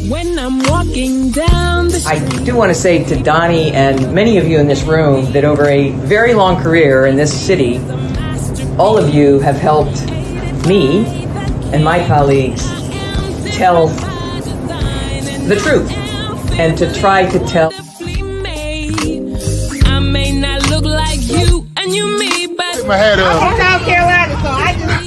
When I'm walking down the street. I do want to say to Doni and many of you in this room that over a very long career in this city, all of you have helped me and my colleagues tell the truth and to try to tell. I may not look like you and you me, but my head up. I'm from South Carolina, so I just.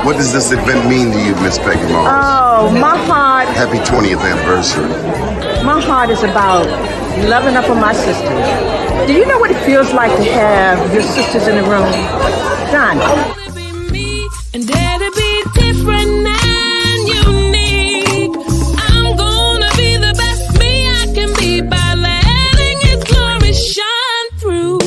What does this event mean to you, Miss Peggy Morris? Oh, my heart. Happy 20th anniversary. My heart is about loving up on my sisters. Do you know what it feels like to have your sisters in the room? Done. And dare to be different and unique. I'm gonna be the best me I can be by letting His glory shine through.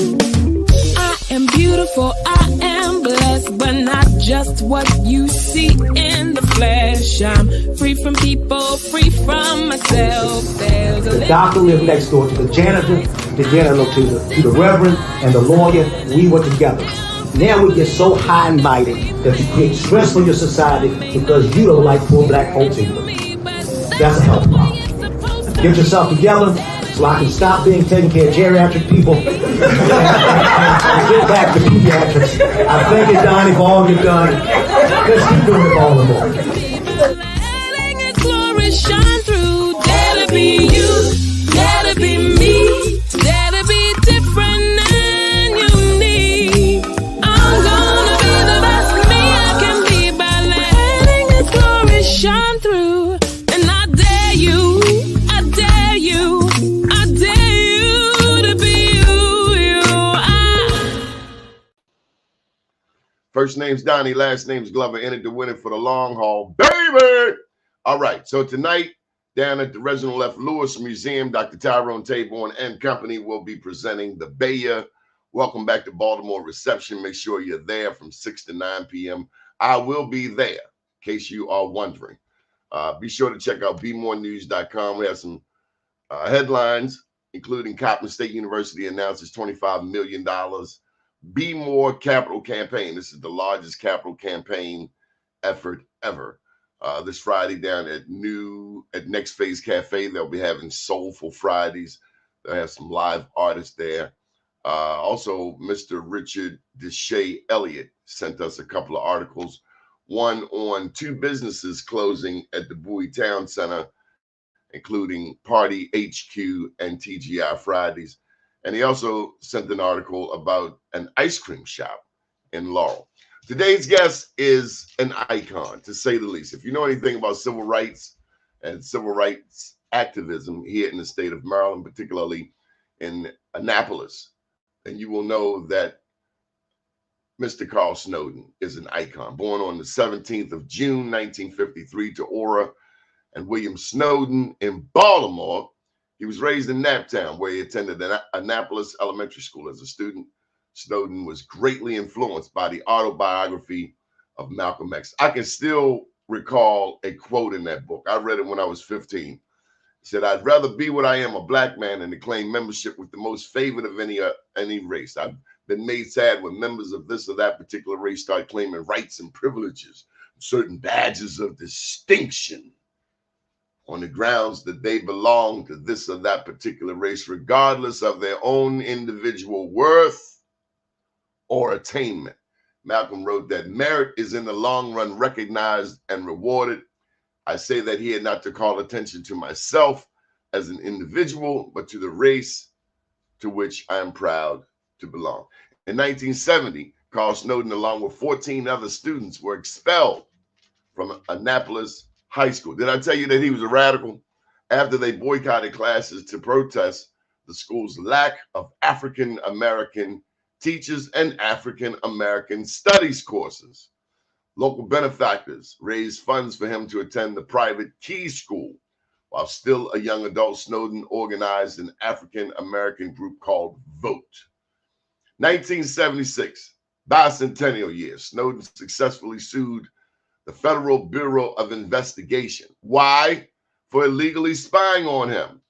I am beautiful, I am blessed, but not just what you see in the flesh. I'm free from people, free from myself. There's a the doctor lived next door to the janitor, to the reverend, and the lawyer. We were together. Now we get so high and mighty that you create stress for your society because you don't like poor black folks either. That's a health problem. Get yourself together so I can stop being taking care of geriatric people and get back to pediatrics. I thank you, Doni, for all you've done. Let's keep doing it all the more. letting His glory shine through. Dare to be you, dare to be me, dare to be different and unique. I'm gonna be the best me I can be by letting His glory shine through. And I dare you, I dare you, I dare you to be you. First name's Doni, last name's Glover. Entered to win it for the long haul, baby. All right, so tonight down at the Reginald F. Lewis Museum, Dr. Tyrone Taborn and company will be presenting the Bayer Welcome Back to Baltimore reception. Make sure you're there from 6 to 9 p.m. I will be there, in case you are wondering. Be sure to check out bmorenews.com. We have some headlines, including Coppin State University announces $25 million Be More capital campaign. This is the largest capital campaign effort ever. This Friday down at Next Phase Cafe, they'll be having Soulful Fridays. They'll have some live artists there. Also, Mr. Richard Deshay Elliott sent us a couple of articles. One on 2 businesses closing at the Bowie Town Center, including Party HQ and TGI Fridays. And he also sent an article about an ice cream shop in Laurel. Today's guest is an icon, to say the least. If you know anything about civil rights and civil rights activism here in the state of Maryland, particularly in Annapolis, then you will know that Mr. Carl Snowden is an icon. Born on the 17th of June, 1953 to Ora and William Snowden in Baltimore. He was raised in Naptown, where he attended Annapolis Elementary School as a student. Snowden was greatly influenced by the autobiography of Malcolm X. I can still recall a quote in that book. I read it when I was 15. He said, "I'd rather be what I am, a black man, than to claim membership with the most favored of any race. I've been made sad when members of this or that particular race start claiming rights and privileges, certain badges of distinction on the grounds that they belong to this or that particular race, regardless of their own individual worth or attainment." Malcolm wrote that merit is in the long run recognized and rewarded. I say that here not to call attention to myself as an individual, but to the race to which I am proud to belong. In 1970, Carl Snowden, along with 14 other students, were expelled from Annapolis High School. Did I tell you that he was a radical? After they boycotted classes to protest the school's lack of African-American teachers and African-American studies courses. Local benefactors raised funds for him to attend the private Key School. While still a young adult, Snowden organized an African-American group called VOTE. 1976, bicentennial year, Snowden successfully sued the Federal Bureau of Investigation. Why? For illegally spying on him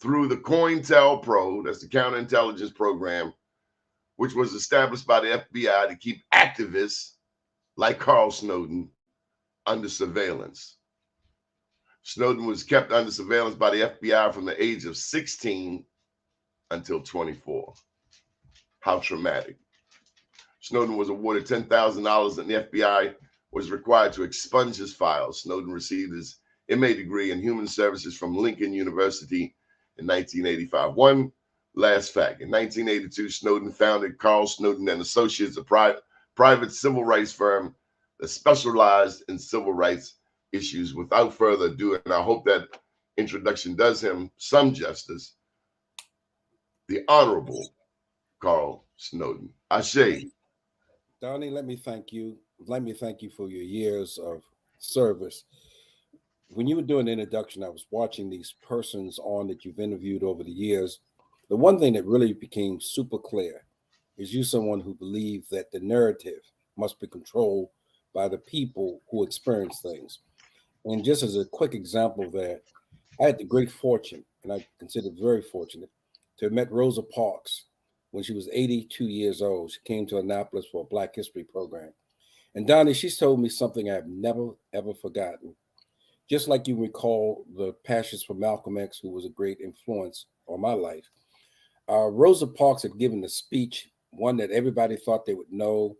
through the COINTELPRO, that's the counterintelligence program, which was established by the FBI to keep activists like Carl Snowden under surveillance. Snowden was kept under surveillance by the FBI from the age of 16 until 24. How traumatic. Snowden was awarded $10,000 and the FBI was required to expunge his files. Snowden received his MA degree in Human Services from Lincoln University in 1985. One last fact. In 1982, Snowden founded Carl Snowden and Associates, a private civil rights firm that specialized in civil rights issues. Without further ado, and I hope that introduction does him some justice, the Honorable Carl Snowden. Ashe. Doni, let me thank you. Let me thank you for your years of service. When you were doing the introduction, I was watching these persons on that you've interviewed over the years. The one thing that really became super clear is you someone who believed that the narrative must be controlled by the people who experience things. And just as a quick example of that, I had the great fortune, and I consider very fortunate, to have met Rosa Parks when she was 82 years old. She came to Annapolis for a Black History program. And Doni, she's told me something I've never, ever forgotten. Just like you recall the passions for Malcolm X, who was a great influence on my life. Rosa Parks had given a speech, one that everybody thought they would know.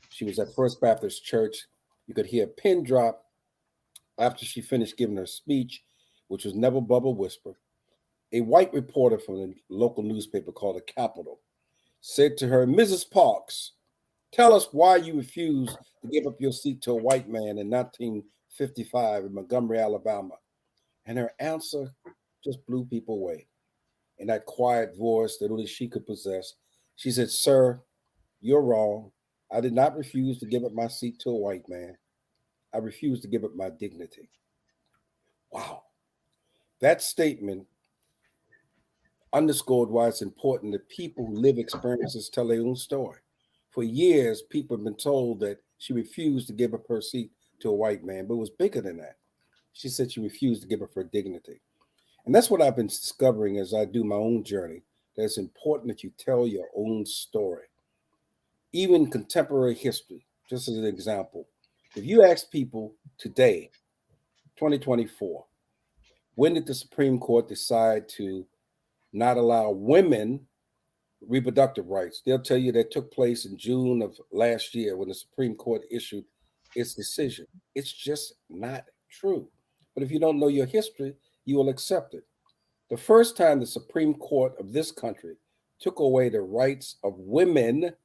She was at First Baptist Church. You could hear a pin drop after she finished giving her speech, which was Never Bubble Whisper. A white reporter from the local newspaper called The Capital said to her, "Mrs. Parks, tell us why you refused to give up your seat to a white man in 1955 in Montgomery, Alabama." And her answer just blew people away. In that quiet voice that only she could possess, she said, "Sir, you're wrong. I did not refuse to give up my seat to a white man. I refused to give up my dignity." Wow. That statement underscored why it's important that people who live experiences tell their own story. For years, people have been told that she refused to give up her seat to a white man, but it was bigger than that. She said she refused to give up her dignity. And that's what I've been discovering as I do my own journey, that it's important that you tell your own story. Even contemporary history, just as an example, if you ask people today, 2024, when did the Supreme Court decide to not allow women reproductive rights? They'll tell you that took place in June of last year when the Supreme Court issued its decision. It's just not true. But if you don't know your history, you will accept it. The first time the Supreme Court of this country took away the rights of women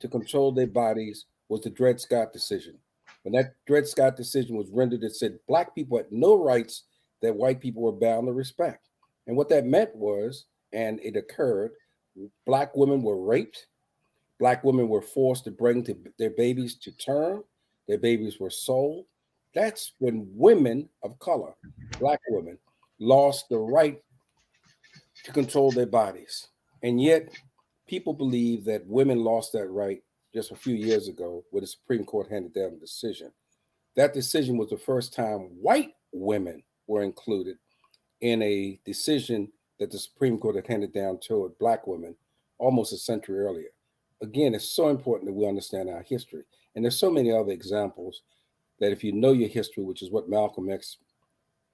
to control their bodies was the Dred Scott decision. When that Dred Scott decision was rendered, it said Black people had no rights that white people were bound to respect. And what that meant was, and it occurred, Black women were raped. Black women were forced to bring their babies to term. Their babies were sold. That's when women of color, Black women, lost the right to control their bodies. And yet people believe that women lost that right just a few years ago when the Supreme Court handed down a decision. That decision was the first time white women were included in a decision that the Supreme Court had handed down toward Black women almost a century earlier. Again, it's so important that we understand our history. And there's so many other examples that if you know your history, which is what Malcolm X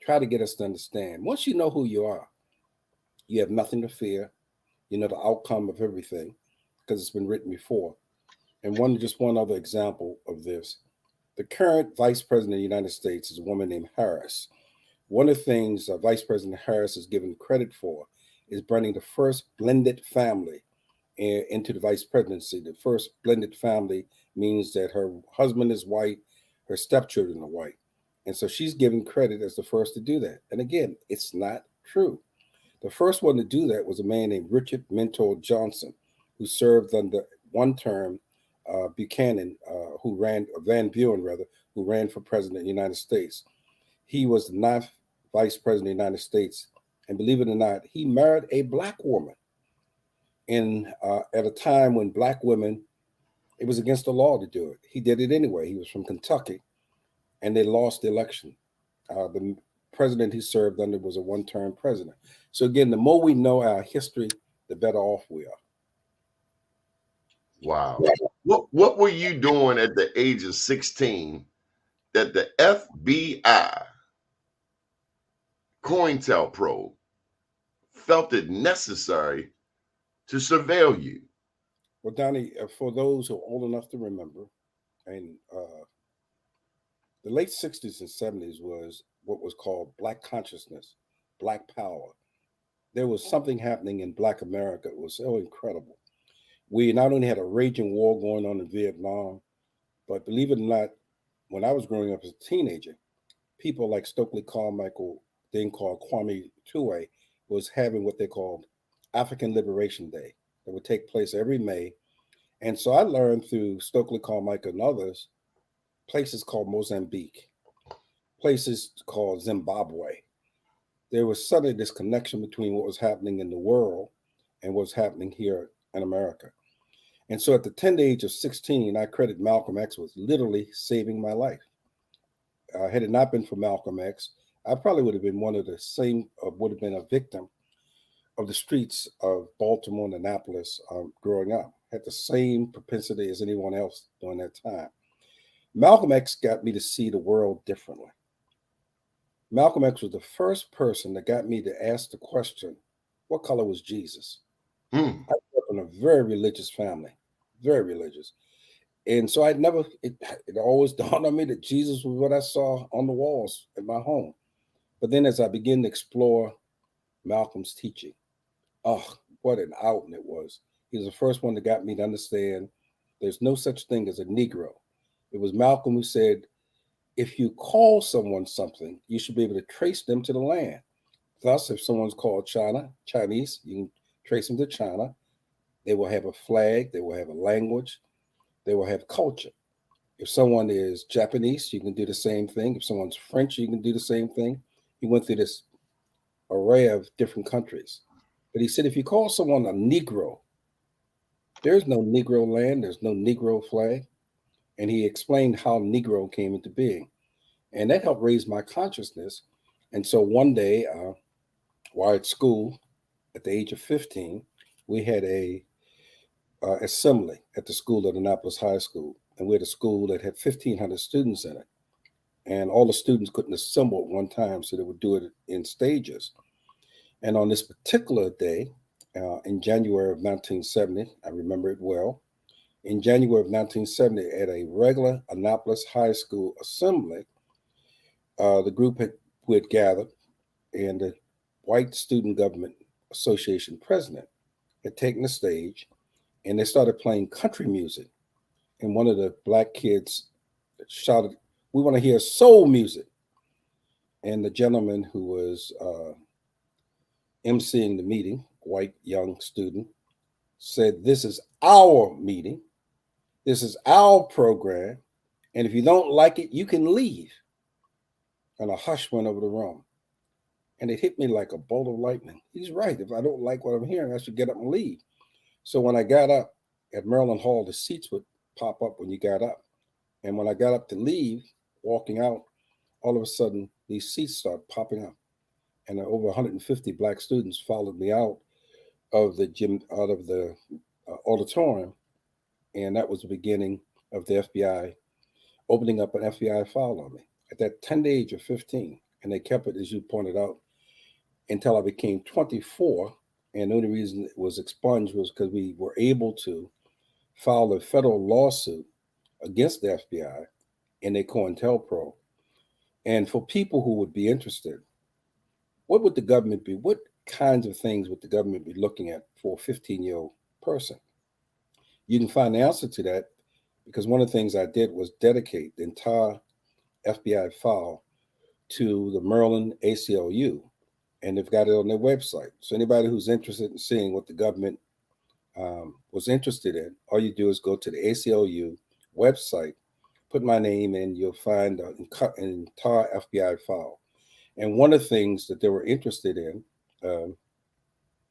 tried to get us to understand, once you know who you are, you have nothing to fear. You know the outcome of everything because it's been written before. And one other example of this, the current Vice President of the United States is a woman named Harris. One of the things Vice President Harris is given credit for is bringing the first blended family into the vice presidency. The first blended family means that her husband is white, her stepchildren are white. And so she's given credit as the first to do that. And again, it's not true. The first one to do that was a man named Richard Mentor Johnson, who served under one term Van Buren, who ran for president of the United States. He was the 9th vice president of the United States. And believe it or not, he married a Black woman at a time when Black women, it was against the law to do it. He did it anyway. He was from Kentucky, and they lost the election. The president he served under was a one-term president. So again, the more we know our history, the better off we are. Wow. What were you doing at the age of 16 that the FBI, COINTELPRO, felt it necessary to surveil you? Well, Donnie, for those who are old enough to remember, and the late 60s and 70s was what was called Black consciousness, Black power. There was something happening in Black America. It was so incredible. We not only had a raging war going on in Vietnam, but believe it or not, when I was growing up as a teenager, people like Stokely Carmichael, then called Kwame Ture, was having what they called African Liberation Day that would take place every May. And so I learned through Stokely Carmichael and others, places called Mozambique, places called Zimbabwe. There was suddenly this connection between what was happening in the world and what's happening here in America. And so at the tender age of 16, I credit Malcolm X with literally saving my life. Had it not been for Malcolm X, I probably would have been one of the same, would have been a victim of the streets of Baltimore and Annapolis growing up. Had the same propensity as anyone else during that time. Malcolm X got me to see the world differently. Malcolm X was the first person that got me to ask the question, what color was Jesus? I grew up in a very religious family, very religious. And so it always dawned on me that Jesus was what I saw on the walls at my home. But then as I began to explore Malcolm's teaching, oh, what an out it was. He was the first one that got me to understand there's no such thing as a Negro. It was Malcolm who said, if you call someone something, you should be able to trace them to the land. Thus, if someone's called Chinese, you can trace them to China. They will have a flag, they will have a language, they will have culture. If someone is Japanese, you can do the same thing. If someone's French, you can do the same thing. He went through this array of different countries. But he said, if you call someone a Negro, there's no Negro land, there's no Negro flag. And he explained how Negro came into being. And that helped raise my consciousness. And so one day, while at school, at the age of 15, we had a assembly at the school at Annapolis High School. And we had a school that had 1,500 students in it. And all the students couldn't assemble at one time, so they would do it in stages. And on this particular day, in January of 1970, I remember it well, in January of 1970, at a regular Annapolis High School assembly, the group who had gathered, and the White Student Government Association president had taken the stage, and they started playing country music. And one of the black kids shouted, "We want to hear soul music." And the gentleman who was emceeing the meeting, white young student, said, "This is our meeting. This is our program. And if you don't like it, you can leave." And a hush went over the room. And it hit me like a bolt of lightning. He's right. If I don't like what I'm hearing, I should get up and leave. So when I got up at Maryland Hall, the seats would pop up when you got up. And when I got up to leave, walking out, all of a sudden, these seats started popping up. And over 150 black students followed me out of the gym, out of the auditorium. And that was the beginning of the FBI opening up an FBI file on me at that tender age of 15. And they kept it, as you pointed out, until I became 24. And the only reason it was expunged was because we were able to file a federal lawsuit against the FBI and they COINTELPRO. And for people who would be interested, what would the government be? What kinds of things would the government be looking at for a 15-year-old person? You can find the answer to that because one of the things I did was dedicate the entire FBI file to the Maryland ACLU, and they've got it on their website. So anybody who's interested in seeing what the government was interested in, all you do is go to the ACLU website, put my name in, you'll find an entire FBI file. And one of the things that they were interested in,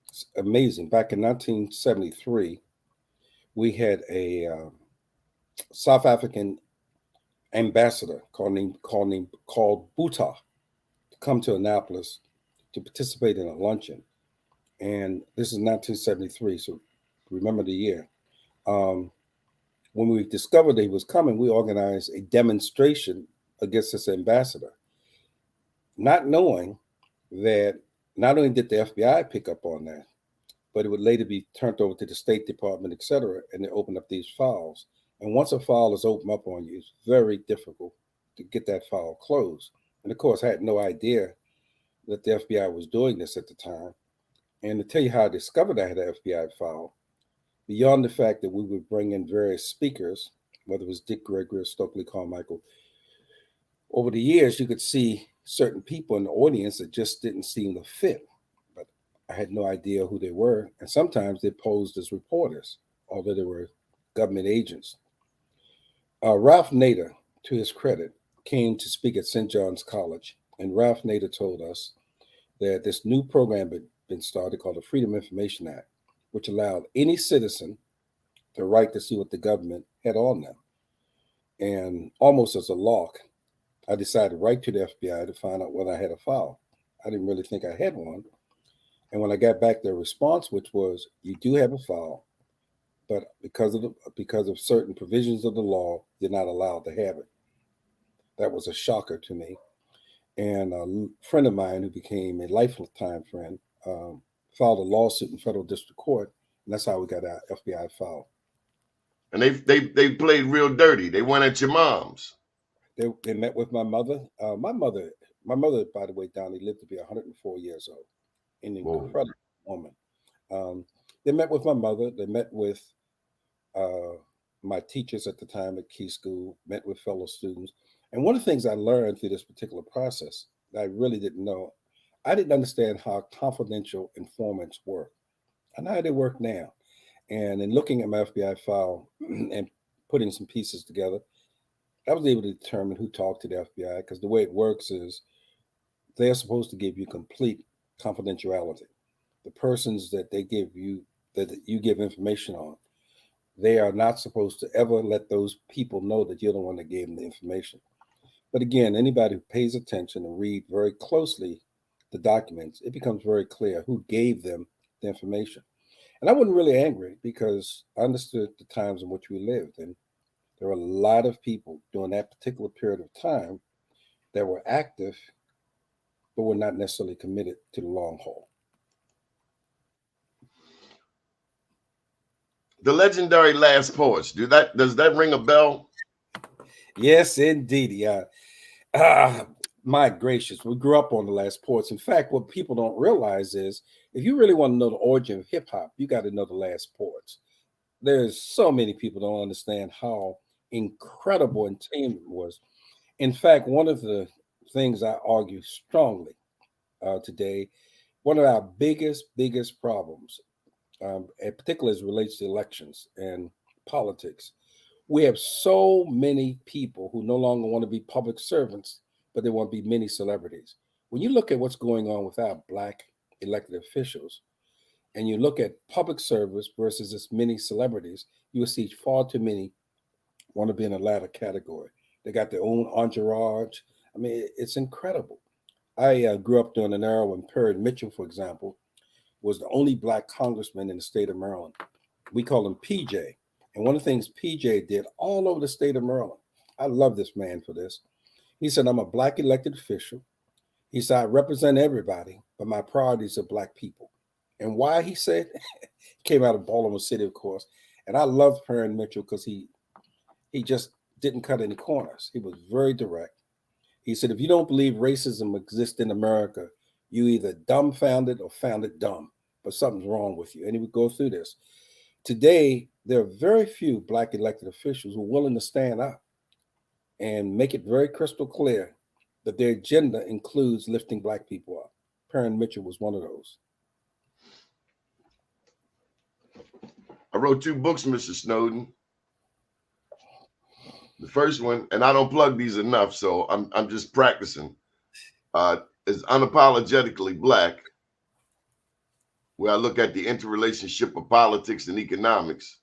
it's amazing, back in 1973, we had a South African ambassador called Buta to come to Annapolis to participate in a luncheon. And this is 1973, so remember the year. When we discovered that he was coming, we organized a demonstration against this ambassador, not knowing that not only did the FBI pick up on that, but it would later be turned over to the State Department, et cetera, and they open up these files. And once a file is opened up on you, it's very difficult to get that file closed. And of course, I had no idea that the FBI was doing this at the time. And to tell you how I discovered I had an FBI file, beyond the fact that we would bring in various speakers, whether it was Dick Gregory or Stokely Carmichael, over the years, you could see certain people in the audience that just didn't seem to fit. But I had no idea who they were. And sometimes they posed as reporters, although they were government agents. Ralph Nader, to his credit, came to speak at St. John's College. And Ralph Nader told us that this new program had been started called the Freedom of Information Act, which allowed any citizen the right to see what the government had on them. And almost as a lark, I decided to write to the FBI to find out whether I had a file. I didn't really think I had one. And when I got back their response, which was, you do have a file, but because of certain provisions of the law, you're not allowed to have it. That was a shocker to me. And a friend of mine who became a lifetime friend filed a lawsuit in federal district court, and that's how we got our FBI file. And they played real dirty. They went at your mom's. They met with my mother. My mother, by the way, Doni, lived to be 104 years old. An incredible woman. They met with my mother. They met with my teachers at the time at Key School, met with fellow students. And one of the things I learned through this particular process that I really didn't know, I didn't understand how confidential informants work. I know how they work now. And in looking at my FBI file and putting some pieces together, I was able to determine who talked to the FBI, because the way it works is they're supposed to give you complete confidentiality. The persons that they give you, that you give information on, they are not supposed to ever let those people know that you're the one that gave them the information. But again, anybody who pays attention and read very closely the documents, it becomes very clear who gave them the information. And I wasn't really angry because I understood the times in which we lived. And there were a lot of people during that particular period of time that were active, but were not necessarily committed to the long haul. The legendary Last Porch. Does that ring a bell? Yes, indeed. Yeah. My gracious, we grew up on the Last Porch. In fact, what people don't realize is if you really want to know the origin of hip hop, you got to know the Last Porch. There's so many people don't understand how incredible entertainment was. In fact, one of the things I argue strongly today, one of our biggest problems, and particularly as it relates to elections and politics, we have so many people who no longer want to be public servants, but they want to be mini celebrities. When you look at what's going on with our Black elected officials, and you look at public service versus this mini celebrities, you will see far too many want to be in the latter category. They got their own entourage. I mean, it's incredible. I grew up during an era when Perry Mitchell, for example, was the only Black congressman in the state of Maryland. We call him PJ. And one of the things PJ did all over the state of Maryland, I love this man for this. He said, I'm a Black elected official. He said, I represent everybody, but my priorities are Black people. And why, he said, came out of Baltimore City, of course. And I loved Perry Mitchell because he just didn't cut any corners. He was very direct. He said, if you don't believe racism exists in America, you either dumbfounded or found it dumb, but something's wrong with you. And he would go through this. Today, there are very few Black elected officials who are willing to stand up and make it very crystal clear that their agenda includes lifting Black people up. Perry Mitchell was one of those. I wrote 2 books, Mr. Snowden. The first one, and I don't plug these enough, so I'm just practicing, is Unapologetically Black, where I look at the interrelationship of politics and economics.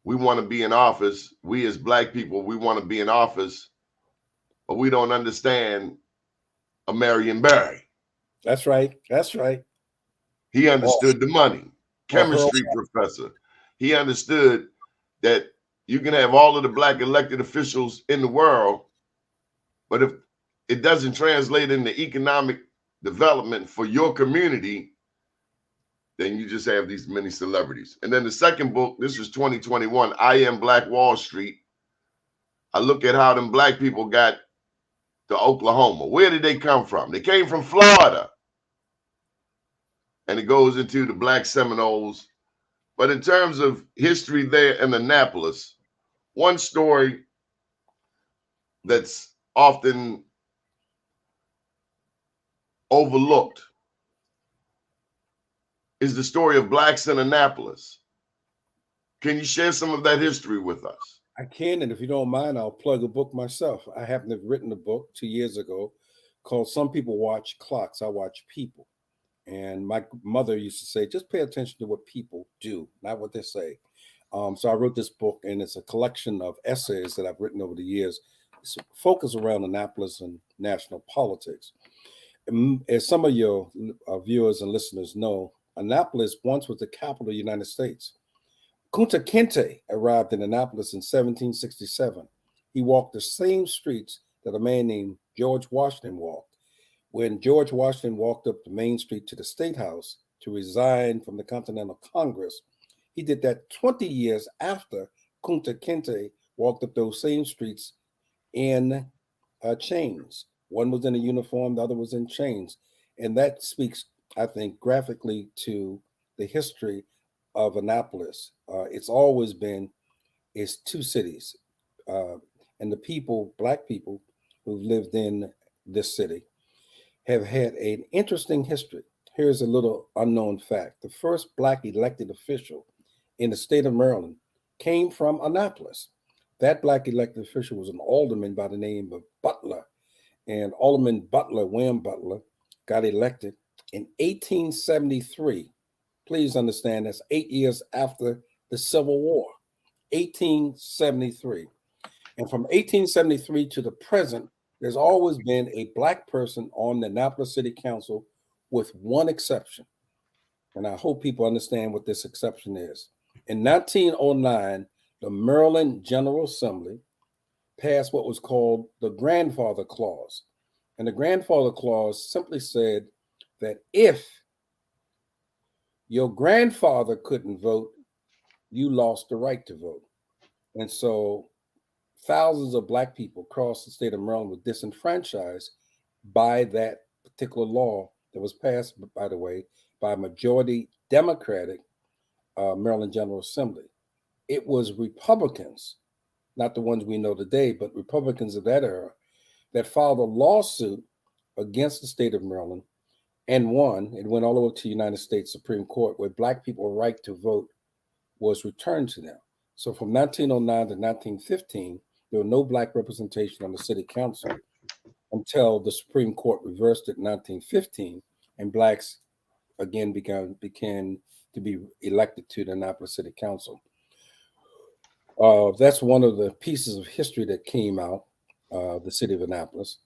We want to be in office. We as Black people, we want to be in office, but we don't understand a Marion Barry. That's right. That's right. He understood the money. Chemistry professor. He understood that you can have all of the Black elected officials in the world, But if it doesn't translate into economic development for your community, then you just have these many celebrities. And then the second book, this is 2021, I Am Black Wall Street. I look at how them black people got to Oklahoma. Where did they come from? They came from Florida. And it goes into the Black Seminoles. But in terms of history there in Annapolis, one story that's often overlooked is the story of blacks in Annapolis. Can you share some of that history with us? I can, and if you don't mind, I'll plug a book myself. I happen to have written a book 2 years ago called Some People Watch Clocks, I Watch People. And my mother used to say, just pay attention to what people do, not what they say. So I wrote this book, and it's a collection of essays that I've written over the years. It's focused around Annapolis and national politics. As some of your viewers and listeners know, Annapolis once was the capital of the United States. Kunta Kinte arrived in Annapolis in 1767. He walked the same streets that a man named George Washington walked. When George Washington walked up the Main Street to the State House to resign from the Continental Congress, he did that 20 years after Kunta Kinte walked up those same streets in chains. One was in a uniform, the other was in chains. And that speaks, I think, graphically to the history of Annapolis. It's always been, it's two cities. And the people, black people who've lived in this city have had an interesting history. Here's a little unknown fact. The first black elected official in the state of Maryland came from Annapolis. That black elected official was an alderman by the name of Butler. And Alderman Butler, William Butler, got elected in 1873. Please understand that's 8 years after the Civil War, 1873. And from 1873 to the present, there's always been a black person on the Annapolis City Council with one exception. And I hope people understand what this exception is. In 1909, the Maryland General Assembly passed what was called the Grandfather Clause. And the Grandfather Clause simply said that if your grandfather couldn't vote, you lost the right to vote. And so thousands of black people across the state of Maryland were disenfranchised by that particular law that was passed, by the way, by a majority Democratic Maryland General Assembly. It was Republicans, not the ones we know today, but Republicans of that era, that filed a lawsuit against the state of Maryland and won. It went all the way to the United States Supreme Court, where black people's right to vote was returned to them. So from 1909 to 1915, there was no black representation on the city council until the Supreme Court reversed it in 1915, and blacks again began to be elected to the Annapolis City Council. That's one of the pieces of history that came out of the city of Annapolis.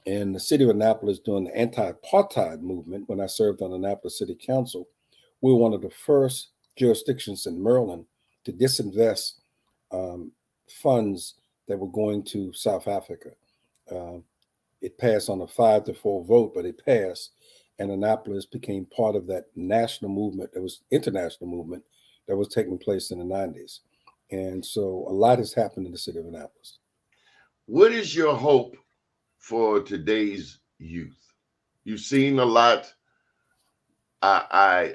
And the city of Annapolis, during the anti-apartheid movement, when I served on the Annapolis City Council, we were one of the first jurisdictions in Maryland to disinvest funds that were going to South Africa. It passed on a 5-4 vote, but it passed, and Annapolis became part of that national movement, that was international movement that was taking place in the 90s. And so a lot has happened in the city of Annapolis. What is your hope for today's youth? You've seen a lot. I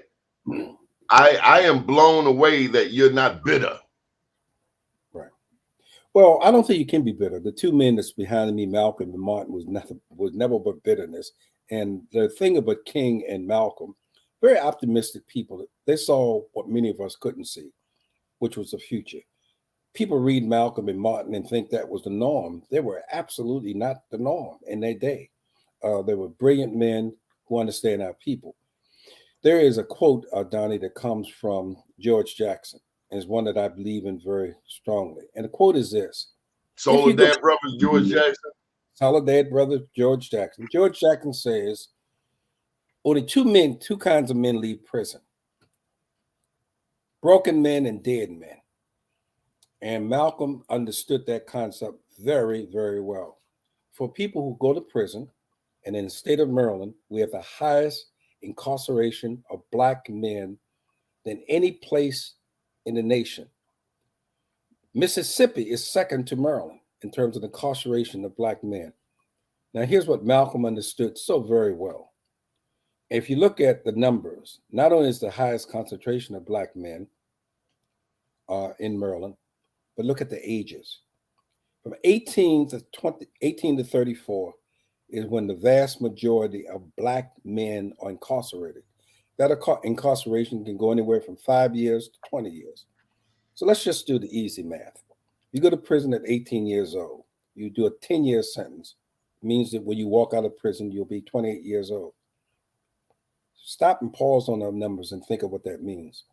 am blown away that you're not bitter. Right. Well, I don't think you can be bitter. The two men that's behind me, Malcolm and Martin, was never but bitterness. And the thing about King and Malcolm, very optimistic people. They saw what many of us couldn't see, which was the future. People read Malcolm and Martin and think that was the norm. They were absolutely not the norm in their day. They were brilliant men who understand our people. There is a quote, Doni, that comes from George Jackson, and is one that I believe in very strongly. And the quote is this. Soledad Brothers, George Jackson. Soledad Brothers, George Jackson. George Jackson says, only two kinds of men leave prison. Broken men and dead men. And Malcolm understood that concept very, very well. for people who go to prison, and in the state of Maryland, we have the highest incarceration of Black men than any place in the nation. Mississippi is second to Maryland in terms of the incarceration of Black men. Now, here's what Malcolm understood so very well. If you look at the numbers, not only is the highest concentration of Black men in Maryland, but look at the ages. From 18 to 34 is when the vast majority of Black men are incarcerated. That incarceration can go anywhere from 5 years to 20 years. So let's just do the easy math. You go to prison at 18 years old, you do a 10-year sentence. It means that when you walk out of prison, you'll be 28 years old. Stop and pause on those numbers and think of what that means.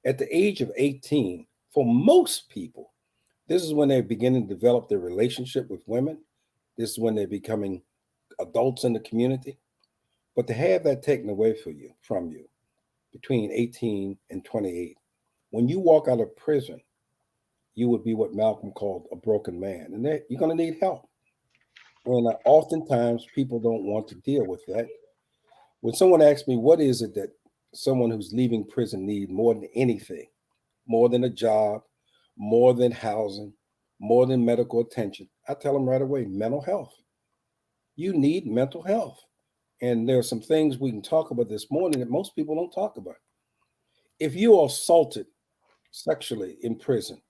At the age of 18, for most people, this is when they're beginning to develop their relationship with women. This is when they're becoming adults in the community. But to have that taken away from you between 18 and 28, when you walk out of prison, you would be what Malcolm called a broken man, and that you're going to need help. And oftentimes people don't want to deal with that. When someone asks me, what is it that someone who's leaving prison need more than anything, more than a job, more than housing, more than medical attention, I tell them right away, mental health. You need mental health. And there are some things we can talk about this morning that most people don't talk about. If you are assaulted sexually in prison,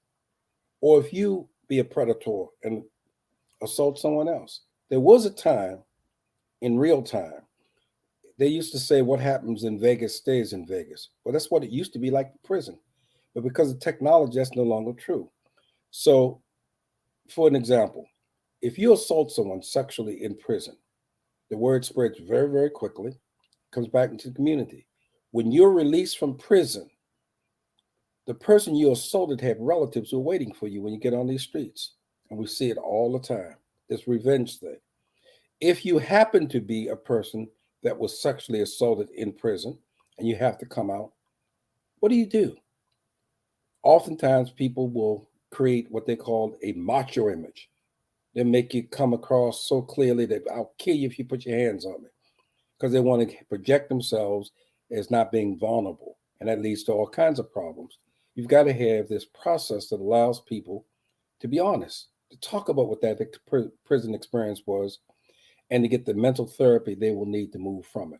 or if you be a predator and assault someone else, there was a time in real time, they used to say what happens in Vegas stays in Vegas. Well, that's what it used to be like in prison. But because of technology, that's no longer true. So, for an example, if you assault someone sexually in prison, the word spreads very, very quickly, comes back into the community. When you're released from prison, the person you assaulted had relatives who are waiting for you when you get on these streets. And we see it all the time, this revenge thing. If you happen to be a person that was sexually assaulted in prison and you have to come out, what do? Oftentimes people will create what they call a macho image. They make you come across so clearly that I'll kill you if you put your hands on me, because they want to project themselves as not being vulnerable. And that leads to all kinds of problems. You've got to have this process that allows people to be honest, to talk about what that prison experience was, and to get the mental therapy they will need to move from it.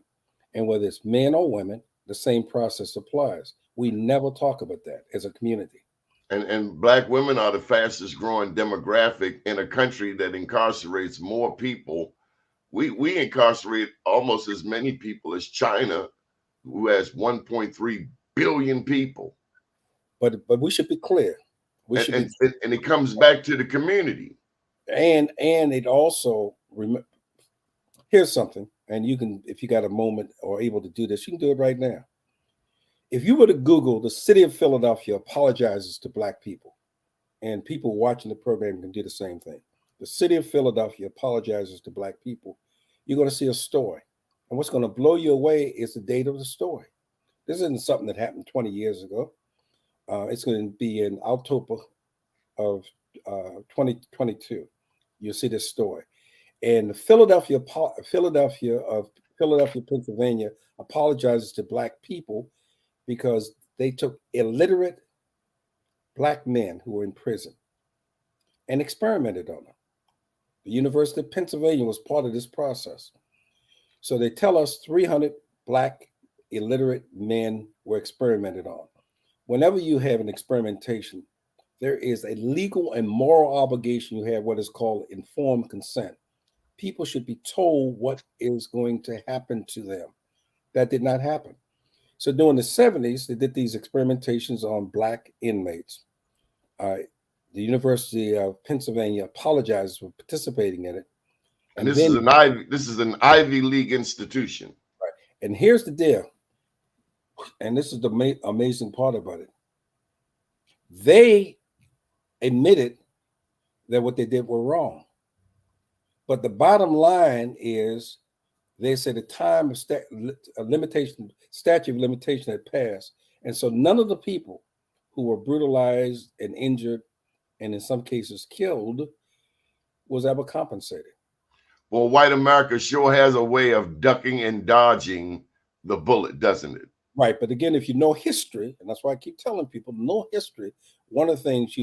And whether it's men or women, the same process applies. We never talk about that as a community. And Black women are the fastest growing demographic in a country that incarcerates more people. We incarcerate almost as many people as China, who has 1.3 billion people. But we should be clear. And it comes back to the community. And it also, here's something, and you can, if you got a moment or able to do this, you can do it right now. If you were to Google, the city of Philadelphia apologizes to Black people, and people watching the program can do the same thing. The city of Philadelphia apologizes to Black people. You're going to see a story. And what's going to blow you away is the date of the story. This isn't something that happened 20 years ago. It's going to be in October of 2022. You'll see this story. And Philadelphia, Pennsylvania apologizes to Black people because they took illiterate Black men who were in prison and experimented on them. The University of Pennsylvania was part of this process. So they tell us 300 Black illiterate men were experimented on. Whenever you have an experimentation, there is a legal and moral obligation. You have what is called informed consent. People should be told what is going to happen to them. That did not happen. So during the 70s, they did these experimentations on Black inmates. The University of Pennsylvania apologizes for participating in it. And this is an Ivy League institution. Right. And here's the deal. And this is the amazing part about it. They admitted that what they did were wrong. But the bottom line is, they said the time of statute of limitation had passed. And so none of the people who were brutalized and injured, and in some cases killed, was ever compensated. Well, white America sure has a way of ducking and dodging the bullet, doesn't it? Right. But again, if you know history, and that's why I keep telling people, know history, one of the things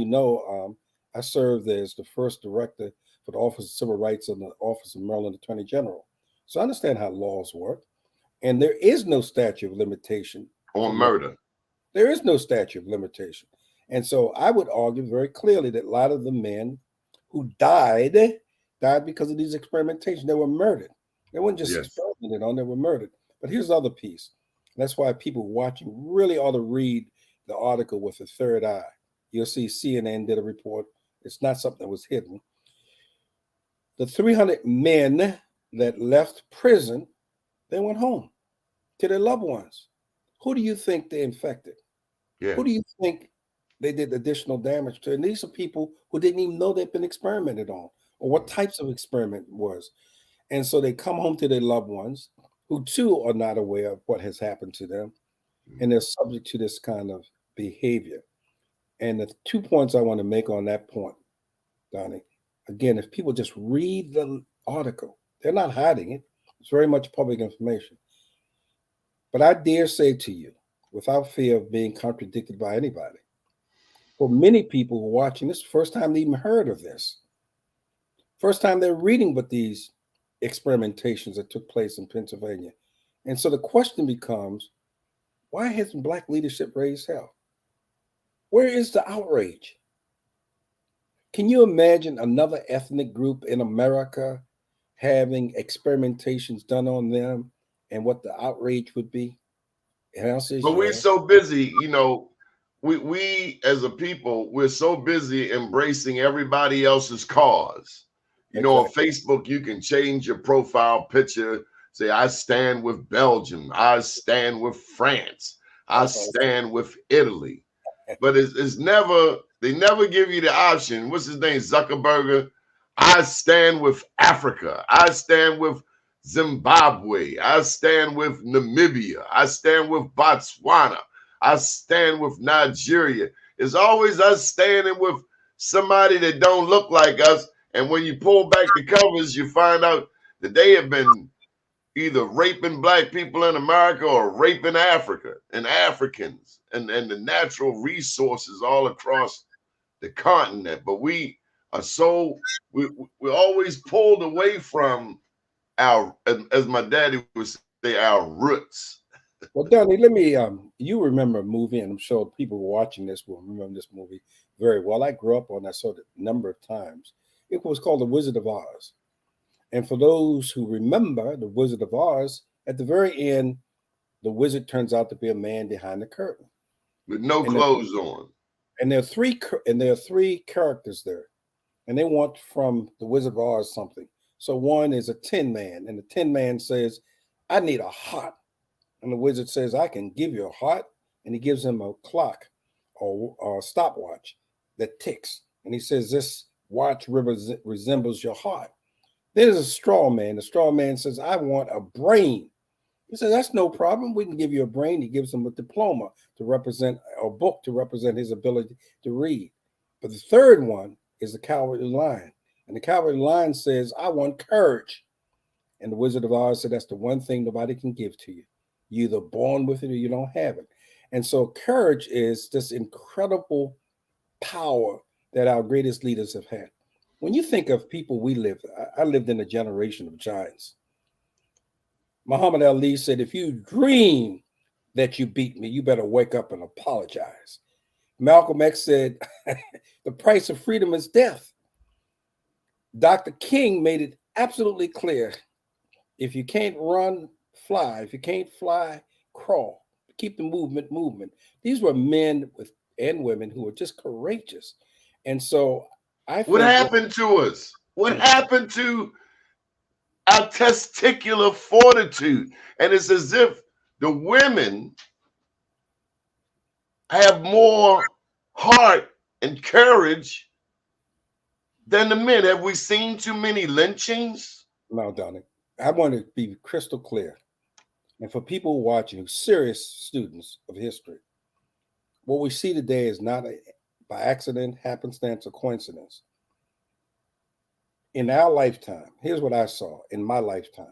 I served as the first director for the Office of Civil Rights in the Office of Maryland Attorney General. So I understand how laws work. And there is no statute of limitation On murder. There is no statute of limitation. And so I would argue very clearly that a lot of the men who died because of these experimentations. They were murdered. They weren't just experimented on, they were murdered. But here's the other piece. That's why people watching really ought to read the article with a third eye. You'll see CNN did a report. It's not something that was hidden. The 300 men that left prison, they went home to their loved ones. Who do you think they infected? Yeah. Who do you think they did additional damage to? And these are people who didn't even know they'd been experimented on or what types of experiment was. And so they come home to their loved ones who too are not aware of what has happened to them. And they're subject to this kind of behavior. And the 2 points I want to make on that point, Doni, again, if people just read the article, they're not hiding it. It's very much public information. But I dare say to you, without fear of being contradicted by anybody, for many people who are watching this, first time they even heard of this. First time they're reading about these experimentations that took place in Pennsylvania. And so the question becomes, why hasn't Black leadership raised hell? Where is the outrage? Can you imagine another ethnic group in America having experimentations done on them and what the outrage would be? But we're so busy, we as a people, we're so busy embracing everybody else's cause. On Facebook, you can change your profile picture, say, I stand with Belgium, I stand with France, I stand with Italy. But it's never, they never give you the option. What's his name? Zuckerberg. I stand with Africa. I stand with Zimbabwe. I stand with Namibia. I stand with Botswana. I stand with Nigeria. It's always us standing with somebody that don't look like us. And when you pull back the covers, you find out that they have been either raping Black people in America or raping Africa and Africans and the natural resources all across the continent. But we are we're always pulled away from our, as my daddy would say, our roots. Well, Doni, let me, you remember a movie, and I'm sure people watching this will remember this movie very well. I grew up on that sort of number of times. It was called The Wizard of Oz. And for those who remember The Wizard of Oz, at the very end, the wizard turns out to be a man behind the curtain. With no clothes on. And there are three characters there. And they want from the Wizard of Oz something. So one is a Tin Man, and the Tin Man says, I need a heart. And the wizard says, I can give you a heart. And he gives him a clock or a stopwatch that ticks. And he says, this watch resembles your heart. There's a straw man. The straw man says, I want a brain. He says, that's no problem. We can give you a brain. He gives him a diploma to represent, a book to represent his ability to read. But the third one is the Cowardly Lion. And the Cowardly Lion says, I want courage. And the Wizard of Oz said, that's the one thing nobody can give to you. You're either born with it or you don't have it. And so courage is this incredible power that our greatest leaders have had. When you think of people we lived, I lived in a generation of giants. Muhammad Ali said, if you dream that you beat me, you better wake up and apologize. Malcolm X said, the price of freedom is death. Dr. King made it absolutely clear. If you can't run, fly. If you can't fly, crawl. Keep the movement. These were men and women who were just courageous. And so what happened to us? What happened to our testicular fortitude? And it's as if the women have more heart and courage than the men. Have we seen too many lynchings? No, Doni. I want to be crystal clear. And for people watching, serious students of history, what we see today is not by accident, happenstance, or coincidence. in our lifetime, here's what I saw in my lifetime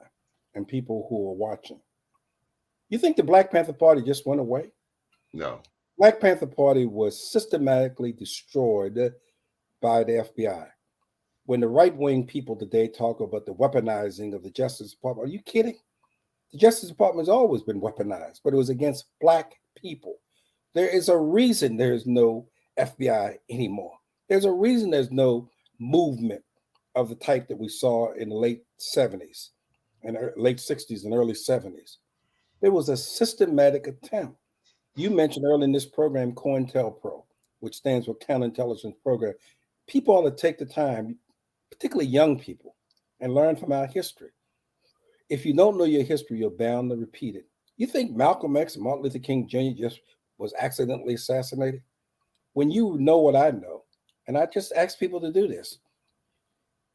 and people who are watching. You think the Black Panther Party just went away? No. Black Panther Party was systematically destroyed by the FBI. When the right-wing people today talk about the weaponizing of the Justice Department, are you kidding? The Justice Department has always been weaponized, but it was against Black people. There is a reason there is no FBI anymore. There's a reason there's no movement of the type that we saw in the late 70s and late 60s and early 70s. There was a systematic attempt. You mentioned earlier in this program, COINTELPRO, which stands for Counterintelligence Program. People ought to take the time, particularly young people, and learn from our history. If you don't know your history, you're bound to repeat it. You think Malcolm X and Martin Luther King Jr. just was accidentally assassinated? When you know what I know, and I just ask people to do this,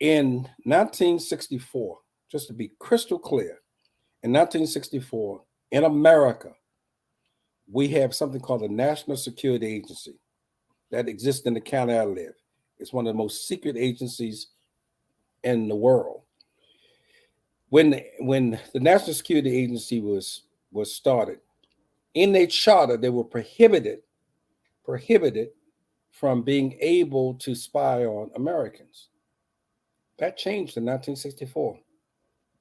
in 1964, just to be crystal clear, in 1964, in America, we have something called the National Security Agency that exists in the county I live. It's one of the most secret agencies in the world. When the National Security Agency was started, in their charter, they were prohibited from being able to spy on Americans. That changed in 1964.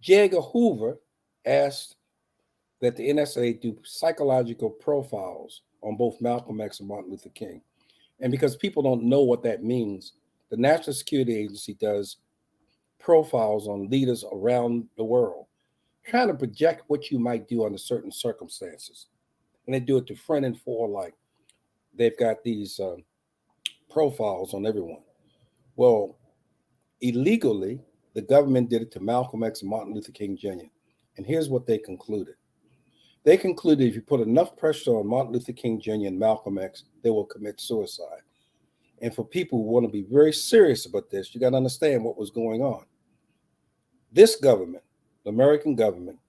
J. Edgar Hoover asked that the NSA do psychological profiles on both Malcolm X and Martin Luther King. And because people don't know what that means, the National Security Agency does profiles on leaders around the world, trying to project what you might do under certain circumstances. And they do it to friend and foe alike. They've got these profiles on everyone. Well, illegally, the government did it to Malcolm X and Martin Luther King Jr. And here's what they concluded. They concluded if you put enough pressure on Martin Luther King Jr. and Malcolm X, they will commit suicide. And for people who want to be very serious about this, you got to understand what was going on. This government, the American government,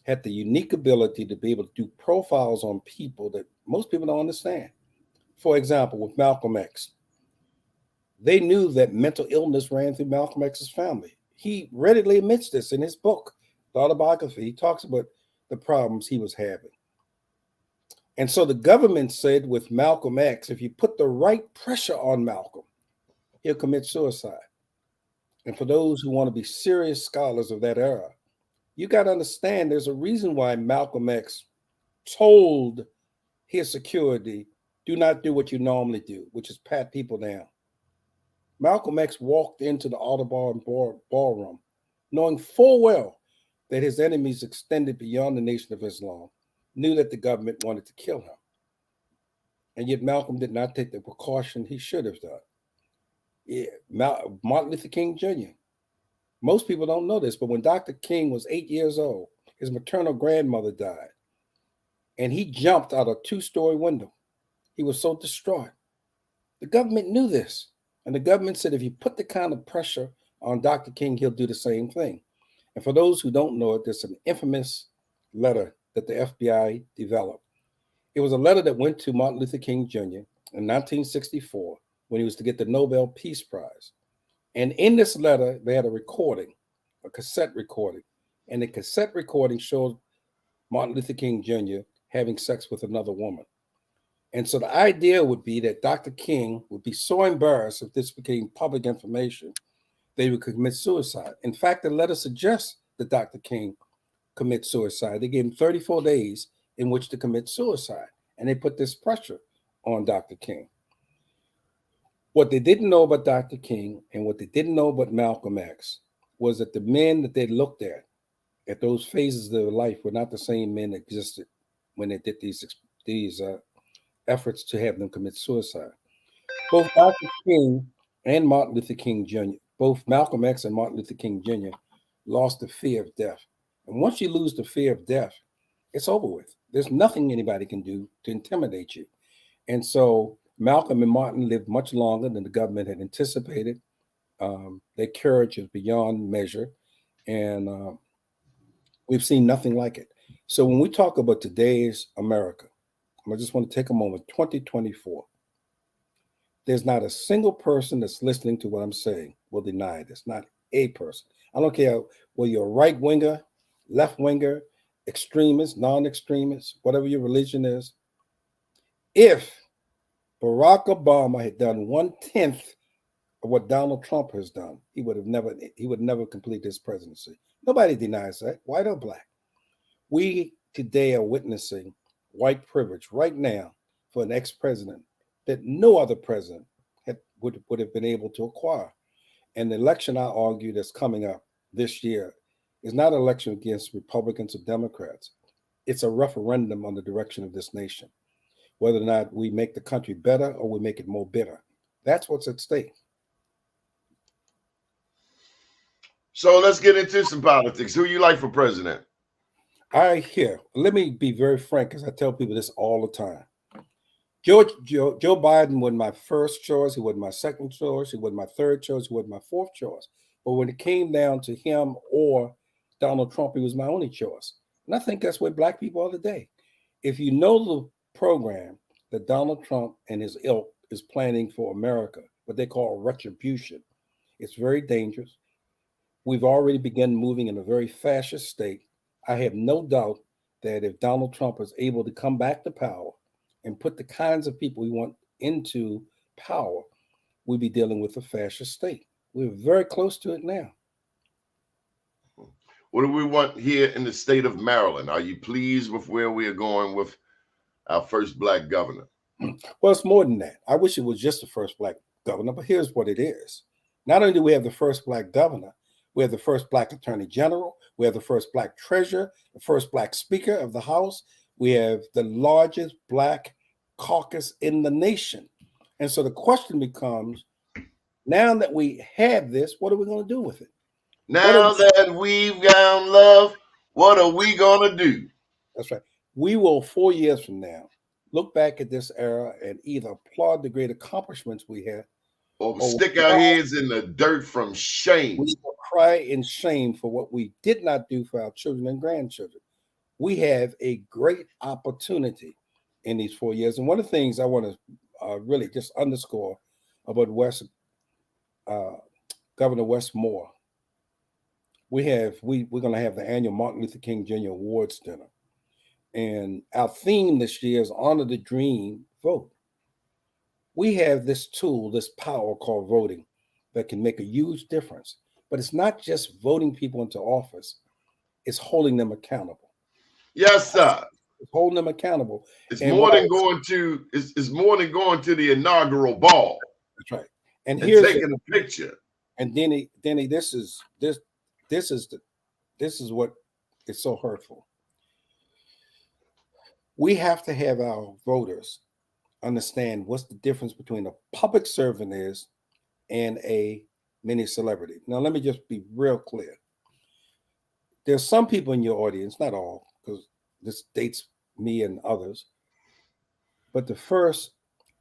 had the unique ability to be able to do profiles on people that most people don't understand. For example, with Malcolm X, they knew that mental illness ran through Malcolm X's family. He readily admits this in his book, the autobiography. He talks about the problems he was having. And so the government said with Malcolm X, if you put the right pressure on Malcolm, he'll commit suicide. And for those who want to be serious scholars of that era, you got to understand there's a reason why Malcolm X told his security, do not do what you normally do, which is pat people down. Malcolm X walked into the Audubon ballroom, knowing full well that his enemies extended beyond the Nation of Islam, knew that the government wanted to kill him. And yet Malcolm did not take the precaution he should have done. Martin Luther King Jr. Most people don't know this, but when Dr. King was 8 years old, his maternal grandmother died. And he jumped out a 2-story window. He was so distraught. The government knew this. And the government said, if you put the kind of pressure on Dr. King, he'll do the same thing. And for those who don't know it, there's an infamous letter that the FBI developed. It was a letter that went to Martin Luther King Jr. in 1964 when he was to get the Nobel Peace Prize. And in this letter, they had a recording, a cassette recording. And the cassette recording showed Martin Luther King Jr. having sex with another woman. And so the idea would be that Dr. King would be so embarrassed if this became public information, they would commit suicide. In fact, the letter suggests that Dr. King commit suicide. They gave him 34 days in which to commit suicide. And they put this pressure on Dr. King. What they didn't know about Dr. King and what they didn't know about Malcolm X was that the men that they looked at those phases of their life, were not the same men that existed when they did these efforts to have them commit suicide. Both Dr. King and Martin Luther King Jr., both Malcolm X and Martin Luther King Jr. lost the fear of death. And once you lose the fear of death, it's over with. There's nothing anybody can do to intimidate you. And so Malcolm and Martin lived much longer than the government had anticipated. Their courage is beyond measure. And we've seen nothing like it. So when we talk about today's America, I just want to take a moment, 2024, there's not a single person that's listening to what I'm saying will deny this, not a person. I don't care whether you're a right winger, left winger, extremist, non-extremist, whatever your religion is. If Barack Obama had done 1/10 of what Donald Trump has done, he would never complete his presidency. Nobody denies that, white or black. We today are witnessing white privilege right now for an ex-president that no other president would have been able to acquire. And the election, I argue, that's coming up this year is not an election against Republicans or Democrats. It's a referendum on the direction of this nation, whether or not we make the country better or we make it more bitter. That's what's at stake. So let's get into some politics. Who you like for president? Let me be very frank, because I tell people this all the time. Joe Biden was my first choice. He was my second choice. He was my third choice. He was my fourth choice. But when it came down to him or Donald Trump, he was my only choice. And I think that's where black people are today. If you know the program that Donald Trump and his ilk is planning for America, what they call retribution, it's very dangerous. We've already begun moving in a very fascist state. I have no doubt that if Donald Trump is able to come back to power and put the kinds of people we want into power, we'll be dealing with a fascist state. We're very close to it now. What do we want here in the state of Maryland? Are you pleased with where we are going with our first black governor? Well, it's more than that. I wish it was just the first black governor, but here's what it is. Not only do we have the first black governor, we have the first black attorney general, we have the first black treasurer, the first black speaker of the House, we have the largest black caucus in the nation. And so the question becomes, now that we have this, what are we going to do with it? Now that we've found love, what are we going to do? That's right. We will, 4 years from now, look back at this era and either applaud the great accomplishments we had, or stick our heads in the dirt from shame. We will cry in shame for what we did not do for our children and grandchildren. We have a great opportunity in these 4 years. And one of the things I want to really just underscore about Governor Wes Moore, we're going to have the annual Martin Luther King Jr. Awards dinner. And our theme this year is Honor the Dream, Vote. We have this tool, this power called voting that can make a huge difference. But it's not just voting people into office, it's holding them accountable. Yes, sir. It's holding them accountable. It's more than going to the inaugural ball. That's right. And here's taking a picture. And Denny, this is what is so hurtful. We have to have our voters understand what's the difference between a public servant is and a mini celebrity. Now, let me just be real clear. There's some people in your audience, not all, because this dates me and others, but the first